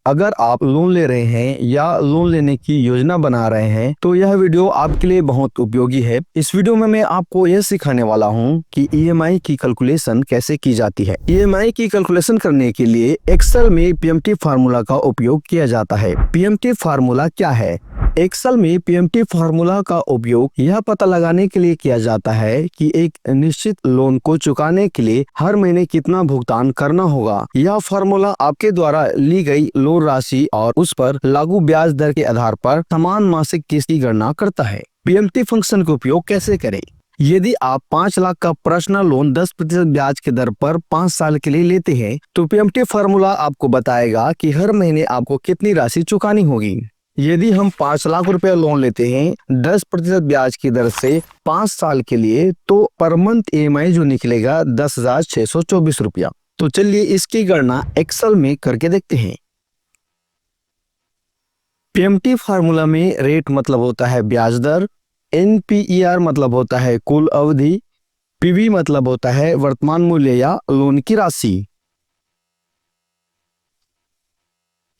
अगर आप लोन ले रहे हैं या लोन लेने की योजना बना रहे हैं तो यह वीडियो आपके लिए बहुत उपयोगी है। इस वीडियो में मैं आपको यह सिखाने वाला हूं कि ईएमआई की कैलकुलेशन कैसे की जाती है। ईएमआई की कैलकुलेशन करने के लिए एक्सेल में पीएमटी फार्मूला का उपयोग किया जाता है। पीएमटी फार्मूला क्या है? एक्सेल में पीएमटी फार्मूला का उपयोग यह पता लगाने के लिए किया जाता है कि एक निश्चित लोन को चुकाने के लिए हर महीने कितना भुगतान करना होगा। यह फार्मूला आपके द्वारा ली गई लोन राशि और उस पर लागू ब्याज दर के आधार पर समान मासिक किस्त की गणना करता है। पीएमटी फंक्शन का उपयोग कैसे करें? यदि आप 5 लाख का पर्सनल लोन 10% ब्याज के दर पर 5 साल के लिए लेते हैं तो पीएमटी फार्मूला आपको बताएगा कि हर महीने आपको कितनी राशि चुकानी होगी। यदि हम 5 लाख रुपए लोन लेते हैं 10% ब्याज की दर से 5 साल के लिए तो पर मंथ ईएमआई जो निकलेगा 10,624 रुपया। तो चलिए इसकी गणना एक्सेल में करके देखते हैं। पीएमटी फार्मूला में रेट मतलब होता है ब्याज दर, एनपीईआर मतलब होता है कुल अवधि, पीवी मतलब होता है वर्तमान मूल्य या लोन की राशि।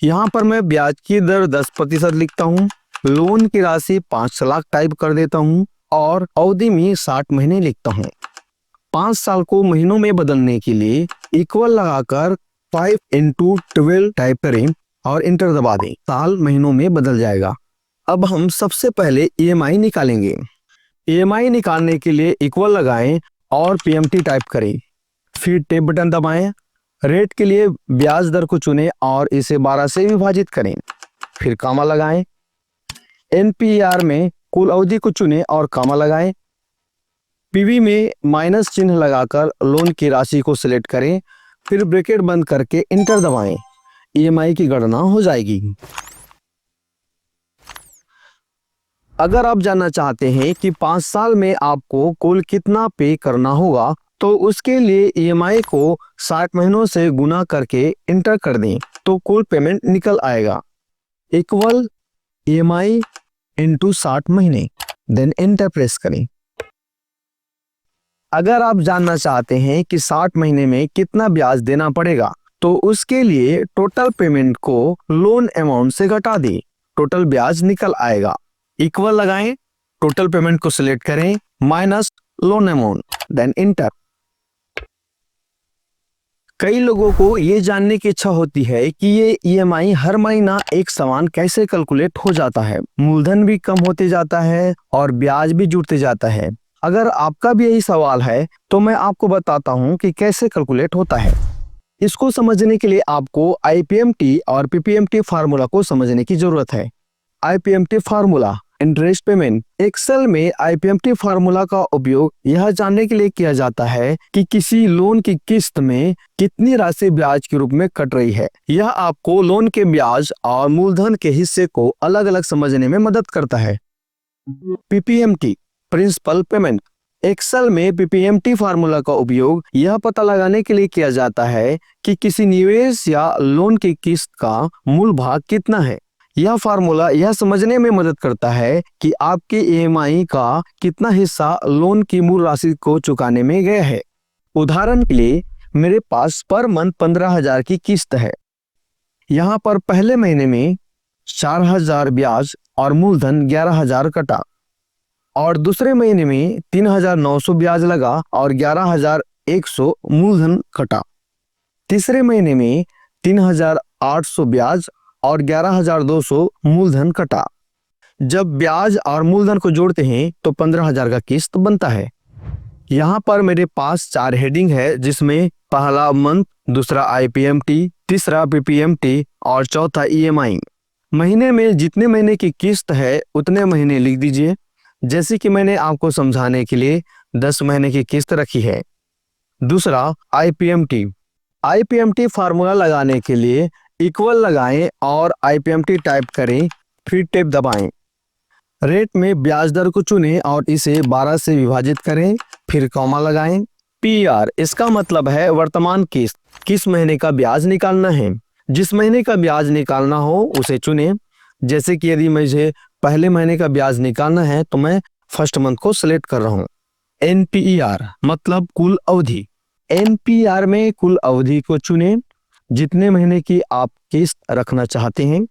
यहाँ पर मैं ब्याज की दर 10% लिखता हूँ, लोन की राशि 5 लाख टाइप कर देता हूँ और अवधि में 60 महीने लिखता हूँ। 5 साल को महीनों में बदलने के लिए इक्वल लगाकर 5 × 12 टाइप करें और इंटर दबा दें। साल महीनों में बदल जाएगा। अब हम सबसे पहले ईएमआई निकालेंगे। ईएमआई निकालने के लिए इक्वल लगाएं और पीएमटी टाइप करें, फिर टैब बटन दबाएं। रेट के लिए ब्याज दर को चुनें और इसे 12 से विभाजित करें, फिर कामा लगाएं। एनपीआर में कुल अवधि को चुनें और कामा लगाएं। पीवी में माइनस चिन्ह लगाकर लोन की राशि को सिलेक्ट करें, फिर ब्रैकेट बंद करके इंटर दबाएं। ईएमआई की गणना हो जाएगी। अगर आप जानना चाहते हैं कि 5 साल में आपको कुल कितना पे करना होगा तो उसके लिए ईएमआई को 60 महीनों से गुना करके इंटर कर दें तो कुल पेमेंट निकल आएगा। इक्वल ईएमआई इंटू 60 महीने, देन इंटर प्रेस करें। अगर आप जानना चाहते हैं कि 60 महीने में कितना ब्याज देना पड़ेगा तो उसके लिए टोटल पेमेंट को लोन अमाउंट से घटा दें, टोटल ब्याज निकल आएगा। इक्वल लगाएं, टोटल पेमेंट को सिलेक्ट करें minus loan amount, then enter. कई लोगों को ये जानने की इच्छा होती है कि ये ईएमआई हर महीना एक समान कैसे कैलकुलेट हो जाता है। मूलधन भी कम होते जाता है और ब्याज भी जुड़ते जाता है। अगर आपका भी यही सवाल है तो मैं आपको बताता हूँ कि कैसे कैलकुलेट होता है। इसको समझने के लिए आपको आईपीएमटी और पीपीएमटी फार्मूला को समझने की जरूरत है। IPMT formula interest payment. Excel में आईपीएमटी फार्मूला का उपयोग यह जानने के लिए किया जाता है कि किसी लोन की किस्त में कितनी राशि ब्याज के रूप में कट रही है। यह आपको लोन के ब्याज और मूलधन के हिस्से को अलग अलग समझने में मदद करता है। PPMT principal payment. एक्सेल में पीपीएमटी फार्मूला का उपयोग यह पता लगाने के लिए किया जाता है कि किसी निवेश या लोन की किस्त का मूल भाग कितना है। यह फार्मूला यह समझने में मदद करता है कि आपके ईएमआई का कितना हिस्सा लोन की मूल राशि को चुकाने में गया है। उदाहरण के लिए मेरे पास पर मंथ 15,000 की किस्त है। यहाँ पर पहले महीने में 4,000 ब्याज और मूलधन 11,000 कटा और दूसरे महीने में 3,900 ब्याज लगा और 11,100 मूलधन कटा। तीसरे महीने में 3,800 ब्याज और 11,200 मूलधन कटा। जब ब्याज और मूलधन को जोड़ते हैं तो 15,000 का किस्त बनता है। यहाँ पर मेरे पास 4 हेडिंग है जिसमें पहला मंथ, दूसरा आईपीएमटी, तीसरा पीपीएमटी और चौथा ईएमआई। महीने में जितने महीने की किस्त है उतने महीने लिख दीजिए। जैसे कि मैंने आपको समझाने के लिए 10 महीने की किस्त रखी है। दूसरा आईपीएमटी। आईपीएमटी फार्मूला लगाने के लिए इक्वल लगाएं और आईपीएमटी टाइप करें, फिर टैब दबाएं। रेट में ब्याज दर को चुनें और इसे 12 से विभाजित करें, फिर कॉमा लगाएं। पीआर इसका मतलब है वर्तमान किस्त, किस महीने का ब्याज निकालना है। जिस महीने का ब्याज निकालना हो उसे चुनें। जैसे कि यदि मुझे पहले महीने का ब्याज निकालना है तो मैं फर्स्ट मंथ को सिलेक्ट कर रहा हूँ। एनपीईआर मतलब कुल अवधि। एनपीआर में कुल अवधि को चुनें, जितने महीने की आप किस्त रखना चाहते हैं।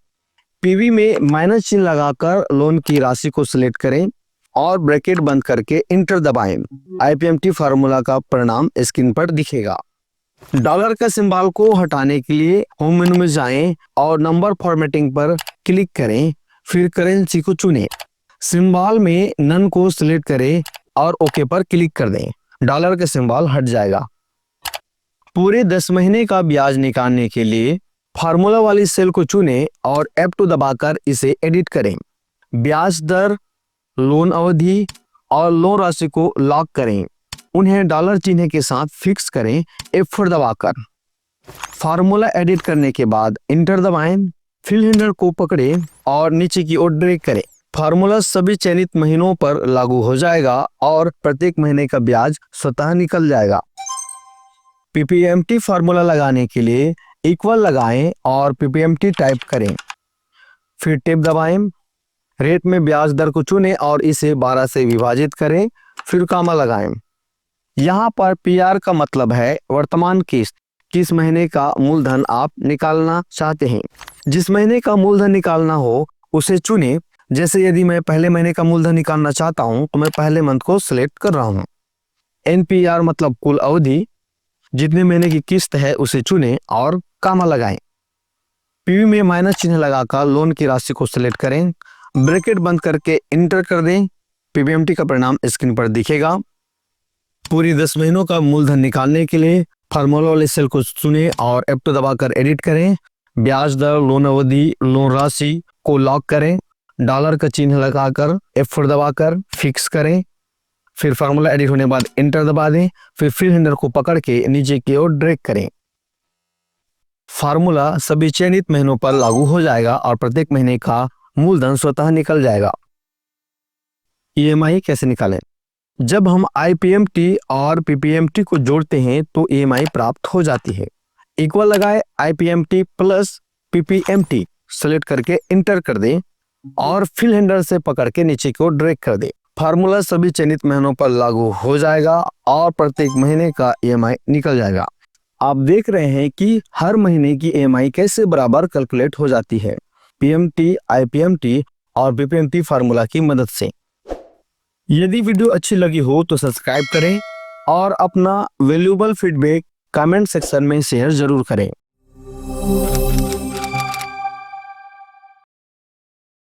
पीवी में माइनस चिन्ह लगाकर लोन की राशि को सिलेक्ट करें और ब्रैकेट बंद करके इंटर दबाएं। आईपीएमटी फार्मूला का परिणाम स्क्रीन पर दिखेगा। डॉलर का सिंबल को हटाने के लिए होम मेनू में जाएं और नंबर फॉर्मेटिंग पर क्लिक करें, फिर करेंसी को चुनें। सिंबल में नन को सिलेक्ट करें और ओके पर क्लिक कर दें। डॉलर का सिंबल हट जाएगा। पूरे 10 महीने का ब्याज निकालने के लिए फार्मूला वाली सेल को चुनें और F2 दबाकर इसे एडिट करें। ब्याज दर, लोन अवधि और लोन राशि को लॉक करें। उन्हें डॉलर चिन्ह के साथ फिक्स करें F4 दबाकर। फार्मूला एडिट करने के बाद इंटर दबाएं, फिल हैंडल को पकड़ें और नीचे की ओर ड्रैग करें। फार्मूला सभी चयनित महीनों पर लागू हो जाएगा और प्रत्येक महीने का ब्याज स्वतः निकल जाएगा। पीपीएमटी फार्मूला लगाने के लिए इक्वल लगाएं और पीपीएमटी टाइप करें, फिर टेप दबाएं। रेट में ब्याज दर को चुनें और इसे 12 से विभाजित करें, फिर कामा लगाएं। यहाँ पर पीआर का मतलब है वर्तमान किस्त, किस महीने का मूलधन आप निकालना चाहते हैं। जिस महीने का मूलधन निकालना हो उसे चुनें। जैसे यदि मैं पहले महीने का मूलधन निकालना चाहता हूं तो मैं पहले मंथ को सिलेक्ट कर रहा हूं। एनपीआर मतलब कुल अवधि, जितने महीने की किस्त है उसे चुनें और कामा लगाएं। पीवी में माइनस चिन्ह लगाकर लोन की राशि को सिलेक्ट करें, ब्रैकेट बंद करके इंटर कर दें। पीपीएमटी का परिणाम स्क्रीन पर दिखेगा। पूरी 10 महीनों का मूलधन निकालने के लिए फार्मूला वाले सेल को चुनें और F2 दबाकर एडिट करें। ब्याज दर, लोन अवधि, लोन राशि को लॉक करें। डॉलर का चिन्ह लगाकर F4 दबाकर फिक्स करें। फिर फार्मूला एडिट होने के बाद इंटर दबा दें, फिर फिल हैंडल को पकड़ के नीचे की ओर ड्रैग करें। फार्मूला सभी चयनित महीनों पर लागू हो जाएगा और प्रत्येक महीने का मूलधन स्वतः निकल जाएगा। ईएमआई कैसे निकालें? जब हम आईपीएमटी और पीपीएमटी को जोड़ते हैं तो ईएमआई प्राप्त हो जाती है। इक्वल लगाए आईपीएमटी प्लस पीपीएमटी सेलेक्ट करके इंटर कर दें और फिल हैंडल से पकड़ के नीचे की ओर ड्रैग कर दें। फार्मूला सभी चयनित महीनों पर लागू हो जाएगा और प्रत्येक महीने का ईएमआई निकल जाएगा। आप देख रहे हैं कि हर महीने की ईएमआई कैसे बराबर कैलकुलेट हो जाती है पीएमटी, आईपीएमटी और पीपीएमटी फार्मूला की मदद से। यदि वीडियो अच्छी लगी हो तो सब्सक्राइब करें और अपना वैल्यूएबल फीडबैक कमेंट सेक्शन में शेयर जरूर करें।